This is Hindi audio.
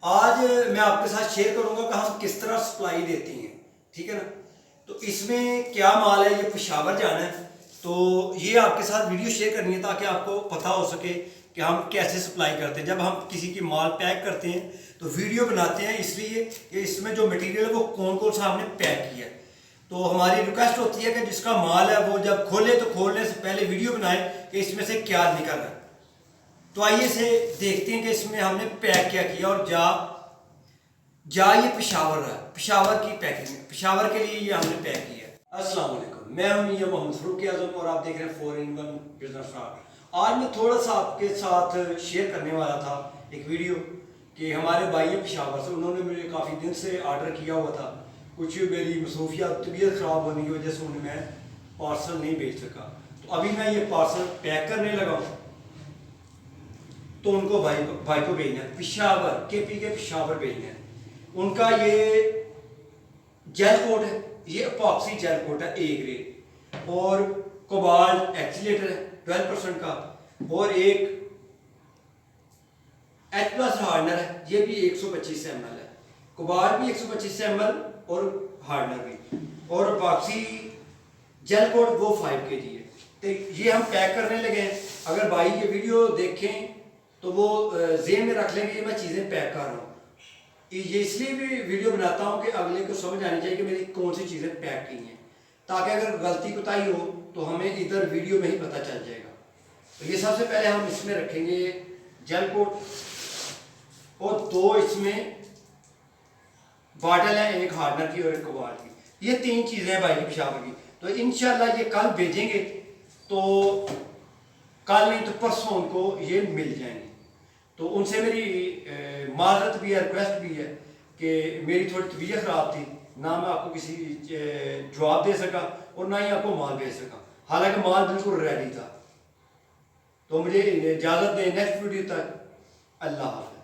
आज मैं आपके साथ शेयर करूंगा कि हम किस तरह सप्लाई देती हैं, ठीक है ना। तो इसमें क्या माल है, ये पेशावर जाना है, तो ये आपके साथ वीडियो शेयर करनी है ताकि आपको पता हो सके कि हम कैसे सप्लाई करते हैं। जब हम किसी की माल पैक करते हैं तो वीडियो बनाते हैं इसलिए कि इसमें जो मटेरियल है वो कौन कौन सा हमने पैक किया है। तो हमारी रिक्वेस्ट होती है कि जिसका माल है वो जब खोले तो खोलने से पहले वीडियो बनाए कि इसमें से क्या निकल रहा है। तो आइए से देखते हैं कि इसमें हमने पैक क्या किया। और जा ये पेशावर है, पेशावर की पैकिंग, पेशावर के लिए ये हमने पैक किया है। अस्सलाम वालेकुम, मैं हूं मियां मोहम्मद फ़ारूक आज़म और आप देख रहे हैं 4-in-1 बिजनेस स्टार्ट। आज मैं थोड़ा सा आपके साथ शेयर करने वाला था एक वीडियो कि हमारे भाई हैं पेशावर से, उन्होंने मुझे काफ़ी दिन से ऑर्डर किया हुआ था। कुछ मेरी मसरूफियात, तबीयत ख़राब होने की वजह से उन्हें मैं पार्सल नहीं भेज सका। तो अभी मैं ये पार्सल पैक करने लगा हूँ, तो उनको भाई को भेजना है पेशावर, KP के पेशावर भेजना है। उनका ये जेल कोट है, ये अपॉक्सी जेल कोट है A ग्रेड, और कोबाल्ट एक्सीलेटर है 12% का, और एक H+ हार्डनर है, ये भी 125 ml है। कोबाल्ट भी 125 ml और हार्डनर भी, और अपॉक्सी जेल कोट वो 5 kg है। तो ये हम पैक करने लगे हैं। अगर भाई ये वीडियो देखें तो वो जेहन में रख लेंगे कि मैं चीज़ें पैक कर रहा हूँ। ये इसलिए भी वीडियो बनाता हूँ कि अगले को समझ आनी चाहिए कि मेरी कौन सी चीज़ें पैक की हैं, ताकि अगर गलती कोताही हो तो हमें इधर वीडियो में ही पता चल जाएगा। तो ये सबसे पहले हम इसमें रखेंगे जेल कोट, और 2 इसमें बॉटल है, एक हार्डनर की और एक कोबाल्ट की। ये 3 चीज़ें हैं भाई की पेशावर की। तो इंशाल्लाह ये कल भेजेंगे, तो कल नहीं तो परसों उनको ये मिल जाएंगे। तो उनसे मेरी माजरत भी है, रिक्वेस्ट भी है कि मेरी थोड़ी तबीयत ख़राब थी, ना मैं आपको किसी जवाब दे सका और ना ही आपको माल भेज सका, हालांकि माल बिल्कुल रेडी था। तो मुझे इजाज़त दें, नेक्स्ट वीडियो तक अल्लाह हाफ़िज़।